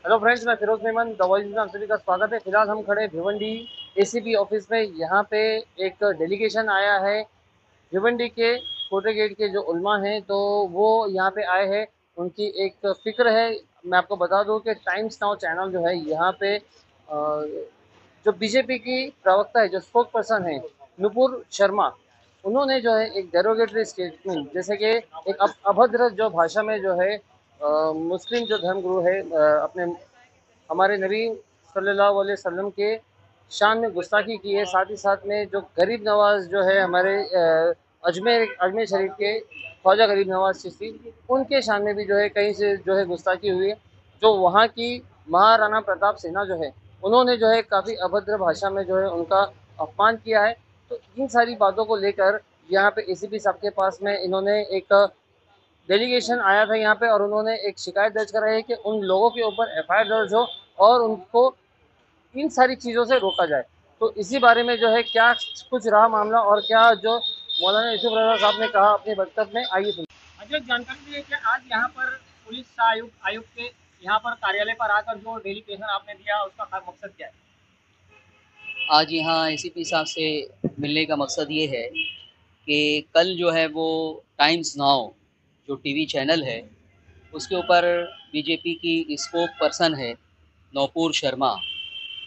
Hello friends, मैं Firoz Memon the voice में आप सभी का स्वागत है। फिलहाल हम खड़े भिवंडी एसीपी ऑफिस में। यहाँ पे एक डेलीगेशन आया है भिवंडी के कोटे गेट के जो उलमा हैं, तो वो यहाँ पे आए हैं। उनकी एक फिक्र है। मैं आपको बता दूं कि टाइम्स नाउ चैनल जो है यहाँ पे जो बीजेपी की प्रवक्ता है, जो स्पोक पर्सन है, नुपुर शर्मा, उन्होंने जो है एक डेरोगेटरी स्टेटमेंट, जैसे कि एक अभद्र जो भाषा में जो है मुस्लिम जो धर्मगुरु है अपने हमारे नबी सल्लल्लाहु अलैहि वसल्लम के शान में गुस्ताखी की है। साथ ही साथ में जो गरीब नवाज जो है हमारे अजमेर अजमेर शरीफ के ख्वाजा गरीब नवाज चिश्ती, उनके शान में भी जो है कहीं से जो है गुस्ताखी हुई है। जो वहाँ की महाराणा प्रताप सेना जो है, उन्होंने जो है काफ़ी अभद्र भाषा में जो है उनका अपमान किया है। तो इन सारी बातों को लेकर यहाँ पे एसीपी साहब के पास में इन्होंने एक डेलीगेशन आया था यहाँ पे, और उन्होंने एक शिकायत दर्ज कराई है कि उन लोगों के ऊपर एफआईआर दर्ज हो और उनको इन सारी चीज़ों से रोका जाए। तो इसी बारे में जो है क्या कुछ रहा मामला, और क्या जो मौलाना यूसुफ रजा साहब ने कहा अपने वक्तव्य में, आइए सुनिए। अधिक जानकारी दी है कि आज यहाँ पर पुलिस आयुक्त के यहाँ पर कार्यालय पर आकर जो डेलीगेशन आपने दिया उसका मकसद क्या है? आज यहाँ एसीपी साहब से मिलने का मकसद ये है कि कल जो है वो टाइम्स नाउ जो टीवी चैनल है उसके ऊपर बीजेपी की स्पोक पर्सन है नौपूर शर्मा,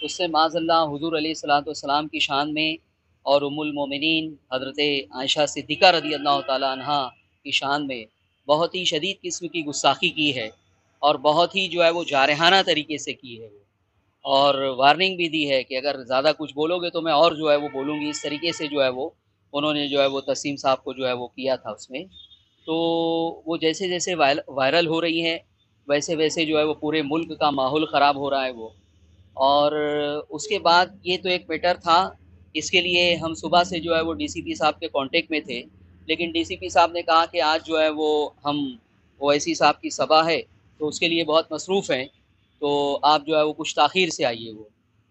उससे माज़अल्लाह हुज़ूर अलैहिस्सलाम की शान में और उम्मुल मोमिनीन हज़रत आयशा सिद्दीक़ा रज़ी अल्लाह ताला अन्हा की शान में बहुत ही शदीद किस्म की गुस्ताखी की है और बहुत ही जो है वो जारहाना तरीके से की है। और वार्निंग भी दी है कि अगर ज़्यादा कुछ बोलोगे तो मैं और जो है वो बोलूँगी। इस तरीके से जो है वो उन्होंने जो है वो तस्लीम साहब को जो है वो किया था उसमें। तो वो जैसे-जैसे वायरल हो रही हैं, वैसे-वैसे जो है वो पूरे मुल्क का माहौल ख़राब हो रहा है वो। और उसके बाद ये तो एक मैटर था, इसके लिए हम सुबह से जो है वो डीसीपी साहब के कॉन्टेक्ट में थे, लेकिन डीसीपी साहब ने कहा कि आज जो है वो हम ओवैसी साहब की सभा है, तो उसके लिए बहुत मसरूफ़ हैं, तो आप जो है वो कुछ ताख़ीर से आइए वो।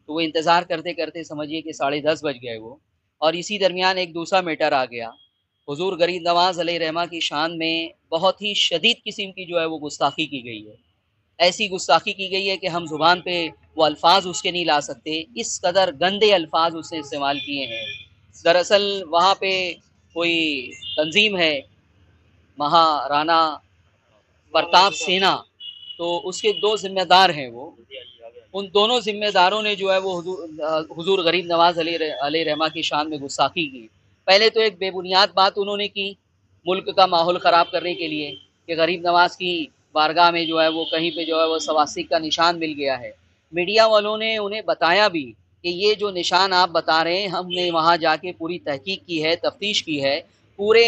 तो वो इंतज़ार करते-करते समझिए कि 10:30 बज गए वो। और इसी दरमियान एक दूसरा मैटर आ गया। हुज़ूर गरीब नवाज़ अलैहिर्रहमा की शान में बहुत ही शदीद किस्म की जो है वो गुस्ताखी की गई है। ऐसी गुस्ताखी की गई है कि हम ज़ुबान पे वो अल्फ़ाज़ उसके नहीं ला सकते, इस कदर गंदे अल्फ़ाज़ उसने इस्तेमाल किए हैं। दरअसल वहाँ पे कोई तंज़ीम है, महाराणा प्रताप सेना, तो उसके 2 ज़िम्मेदार हैं वो। उन दोनों ज़िम्मेदारों ने जो है वो हुज़ूर गरीब नवाज़ अलैहिर्रहमा की शान में गुस्ताखी की। पहले तो एक बेबुनियाद बात उन्होंने की, मुल्क का माहौल ख़राब करने के लिए, कि गरीब नवाज़ की बारगाह में जो है वो कहीं पे जो है वो स्वास्तिक का निशान मिल गया है। मीडिया वालों ने उन्हें बताया भी कि ये जो निशान आप बता रहे हैं, हमने वहाँ जाके पूरी तहकीक की है, तफ्तीश की है, पूरे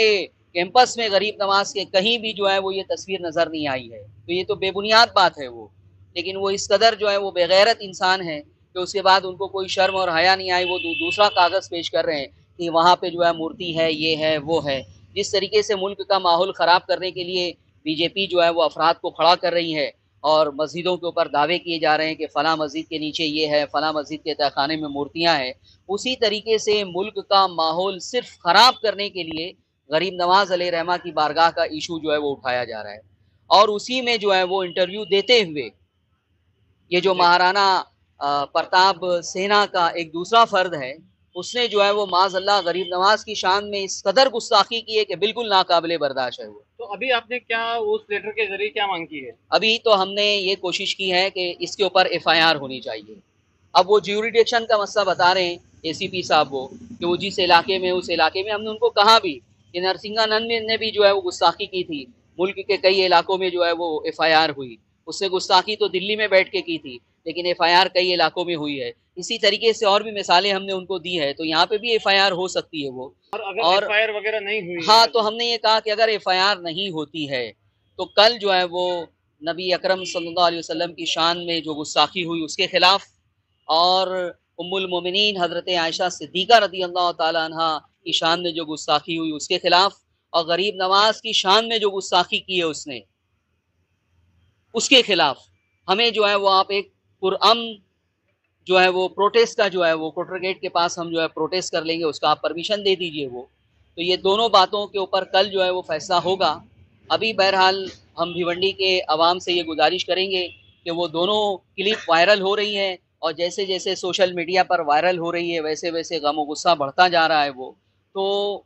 कैंपस में गरीब नवाज़ के कहीं भी जो है वो ये तस्वीर नज़र नहीं आई है। तो ये तो बेबुनियाद बात है वो। लेकिन वो इस कदर जो है वो बेगैरत इंसान है कि उसके बाद उनको कोई शर्म और हया नहीं आई, वो दूसरा कागज़ पेश कर रहे हैं कि वहाँ पे जो है मूर्ति है, ये है, वो है। जिस तरीके से मुल्क का माहौल ख़राब करने के लिए बीजेपी जो है वो अफराद को खड़ा कर रही है और मस्जिदों के ऊपर दावे किए जा रहे हैं कि फ़लाँ मस्जिद के नीचे ये है, फ़लाँ मस्जिद के तहखाने में मूर्तियाँ हैं। उसी तरीके से मुल्क का माहौल सिर्फ ख़राब करने के लिए गरीब नवाज़ अलैहिर्रहमा की बारगाह का इशू जो है वो उठाया जा रहा है। और उसी में जो है वो इंटरव्यू देते हुए ये जो महाराणा प्रताप सेना का एक दूसरा फ़र्द है, उसने जो है वो माज़अल्लाह गरीब नवाज़ की शान में इस कदर गुस्ताखी की है कि बिल्कुल नाकाबिले बर्दाश्त है वो। तो अभी आपने क्या उस लेटर के जरिए क्या मांग की है? अभी तो हमने ये कोशिश की है कि इसके ऊपर एफआईआर होनी चाहिए। अब वो ज्यूरिडिक्शन का मसला बता रहे हैं एसीपी साहब वो, कि वो जिस इलाके में, उस इलाके में हमने उनको कहा भी कि नरसिंहानंद ने भी जो है वो गुस्ताखी की थी। मुल्क के कई इलाकों में जो है वो एफआईआर हुई। उसने गुस्ताखी तो दिल्ली में बैठ के की थी, लेकिन एफआईआर कई इलाकों में हुई है। इसी तरीके से और भी मिसालें हमने उनको दी है, तो यहाँ पे भी एफआईआर हो सकती है वो। और अगर एफआईआर वगैरह नहीं हुई हाँ, है तो हमने ये कहा कि अगर एफआईआर नहीं होती है तो कल जो है वो नबी अकरम सल्लल्लाहु अलैहि वसल्लम की शान में जो गुस्ताखी हुई उसके खिलाफ, और उम्मुल मोमिनीन हज़रत आयशा सिद्दीक़ा रज़ी अल्लाह ताला अन्हा की शान में जो गुस्ताखी हुई उसके खिलाफ, और गरीब नवाज़ की शान में जो गुस्ताखी की है उसने, उसके खिलाफ हमें जो है वो आप एक पुरअमन जो है वो प्रोटेस्ट का जो है वो कोटर गेट के पास हम जो है प्रोटेस्ट कर लेंगे, उसका आप परमिशन दे दीजिए वो। तो ये दोनों बातों के ऊपर कल जो है वो फैसला होगा। अभी बहरहाल हम भिवंडी के अवाम से ये गुजारिश करेंगे कि कि वो दोनों क्लिप वायरल हो रही हैं और जैसे जैसे सोशल मीडिया पर वायरल हो रही है वैसे वैसे गम और गुस्सा बढ़ता जा रहा है। वो तो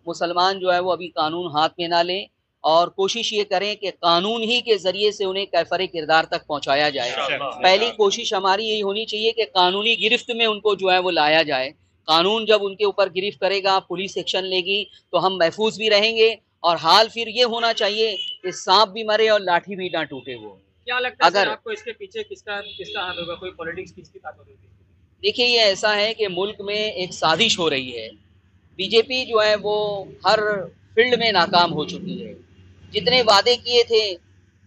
मुसलमान जो है वो अभी कानून हाथ में ना लें और कोशिश ये करें कि कानून ही के ज़रिए से उन्हें कैफरे किरदार तक पहुंचाया जाए। पहली कोशिश हमारी यही होनी चाहिए कि कानूनी गिरफ्त में उनको जो है वो लाया जाए। कानून जब उनके ऊपर गिरफ्त करेगा, पुलिस एक्शन लेगी तो हम महफूज भी रहेंगे। और हाल फिर ये होना चाहिए कि सांप भी मरे और लाठी भी ना टूटे। वो क्या लगता है अगर आपको इसके पीछे किसका किसका हाथ होगा? कोई पॉलिटिक्स किसकी ताकत होगी? देखिए, ये ऐसा है कि मुल्क में एक साजिश हो रही है। बीजेपी जो है वो हर फील्ड में नाकाम हो चुकी है। जितने वादे किए थे,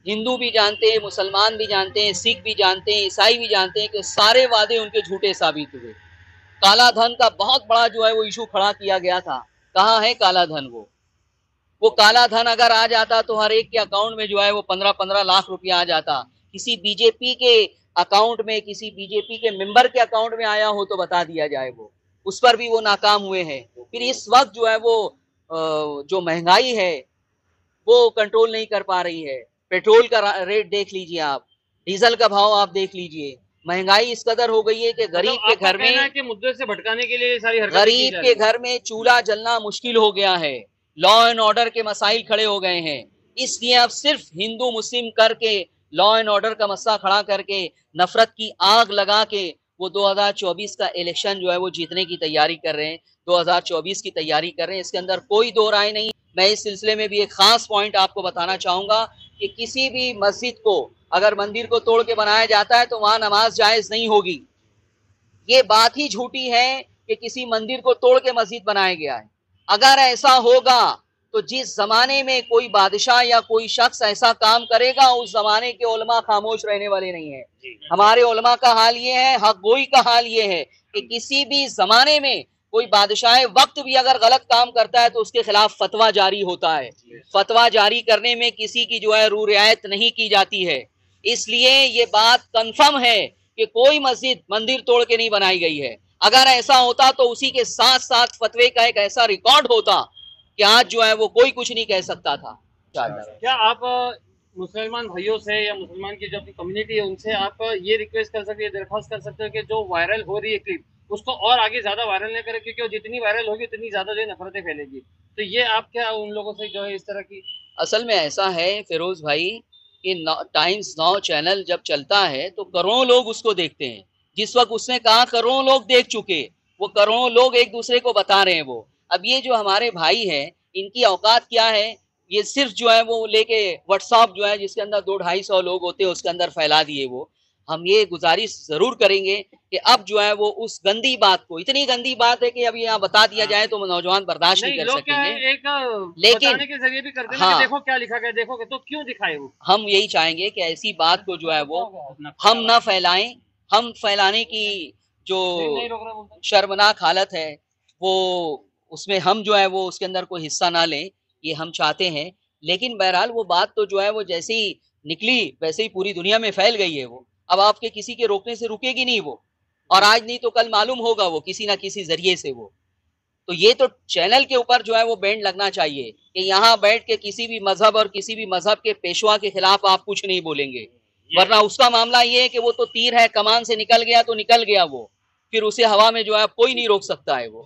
हिंदू भी जानते हैं, मुसलमान भी जानते हैं, सिख भी जानते हैं, ईसाई भी जानते हैं कि सारे वादे उनके झूठे साबित हुए। काला धन का बहुत बड़ा जो है वो इशू खड़ा किया गया था। कहाँ है काला धन? वो काला धन अगर आ जाता तो हर एक के अकाउंट में जो है वो 15-15 लाख रुपया आ जाता। किसी बीजेपी के अकाउंट में, किसी बीजेपी के मेंबर के अकाउंट में आया हो तो बता दिया जाए। वो उस पर भी वो नाकाम हुए हैं। फिर इस वक्त जो है वो जो महंगाई है वो कंट्रोल नहीं कर पा रही है। पेट्रोल का रेट देख लीजिए आप, डीजल का भाव आप देख लीजिए। महंगाई इस कदर हो गई है कि गरीब के घर में, कि मुद्दे से भटकाने के लिए सारी हरकतें गरीब के घर में चूल्हा जलना मुश्किल हो गया है। लॉ एंड ऑर्डर के मसाइल खड़े हो गए हैं। इसलिए अब सिर्फ हिंदू मुस्लिम करके, लॉ एंड ऑर्डर का मसला खड़ा करके, नफरत की आग लगा के वो 2024 का इलेक्शन जो है वो जीतने की तैयारी कर रहे हैं। 2024 की तैयारी कर रहे हैं, इसके अंदर कोई दो राय नहीं। मैं इस सिलसिले में भी एक खास पॉइंट आपको बताना चाहूंगा कि किसी भी मस्जिद को अगर मंदिर को तोड़ के बनाया जाता है तो वहां नमाज जायज नहीं होगी। ये बात ही झूठी है कि किसी मंदिर को तोड़ के मस्जिद बनाया गया है। अगर ऐसा होगा तो जिस जमाने में कोई बादशाह या कोई शख्स ऐसा काम करेगा, उस जमाने के उलमा खामोश रहने वाले नहीं है। हमारे उलमा का हाल ये है, हक गोई का हाल ये है कि किसी भी जमाने में कोई बादशाह वक्त भी अगर गलत काम करता है तो उसके खिलाफ फतवा जारी होता है। फतवा जारी करने में किसी की जो है रू रियायत नहीं की जाती है। इसलिए ये बात कंफर्म है कि कोई मस्जिद मंदिर तोड़ के नहीं बनाई गई है। अगर ऐसा होता तो उसी के साथ साथ फतवे का एक ऐसा रिकॉर्ड होता कि आज जो है वो कोई कुछ नहीं कह सकता था। क्या आप मुसलमान भाइयों से या मुसलमान की जो अपनी कम्युनिटी है उनसे आप ये रिक्वेस्ट कर सकते हैं, दरख्वास्त कर सकते हो कि जो वायरल हो रही है क्लिप उसको और आगे ज्यादा वायरल नहीं करें, क्योंकि वो जितनी वायरल होगी उतनी ज्यादा जो है नफरतें फैलेगी। तो ये आप क्या उन लोगों से जो है इस तरह की? असल में ऐसा है फिरोज भाई कि टाइम्स नाउ चैनल जब चलता है तो करोड़ों लोग उसको देखते हैं। जिस वक्त उसने कहा करोड़ों लोग देख चुके, वो करोड़ों लोग एक दूसरे को बता रहे हैं। वो अब ये जो हमारे भाई हैं इनकी औकात क्या है? ये सिर्फ जो है वो लेके व्हाट्सएप जो है जिसके अंदर 200-250 लोग होते हैं उसके अंदर फैला दिए। वो हम ये गुजारिश जरूर करेंगे कि अब जो है वो उस गंदी बात को, इतनी गंदी बात है कि अब यहाँ बता दिया जाए तो नौजवान बर्दाश्त नहीं कर सकेंगे। लेकिन के जरिए भी करते हैं हाँ, कि देखो क्या लिखा गया, देखो तो क्यों दिखाए वो। हम यही चाहेंगे कि ऐसी बात को जो है वो हम न फैलाएं। हम फैलाने की जो शर्मनाक हालत है वो उसमें हम जो है वो उसके अंदर कोई हिस्सा ना लें, ये हम चाहते हैं। लेकिन बहरहाल वो बात तो जो है वो जैसे ही निकली वैसे ही पूरी दुनिया में फैल गई है। वो अब आपके किसी के रोकने से रुकेगी नहीं वो, और आज नहीं तो कल मालूम होगा वो किसी ना किसी जरिए से। वो तो ये तो चैनल के ऊपर जो है वो बैंड लगना चाहिए कि यहाँ बैठ के किसी भी मजहब और किसी भी मजहब के पेशवा के खिलाफ आप कुछ नहीं बोलेंगे, वरना उसका मामला ये है कि वो तो तीर है, कमान से निकल गया तो निकल गया, वो फिर उसे हवा में जो है कोई नहीं रोक सकता है। वो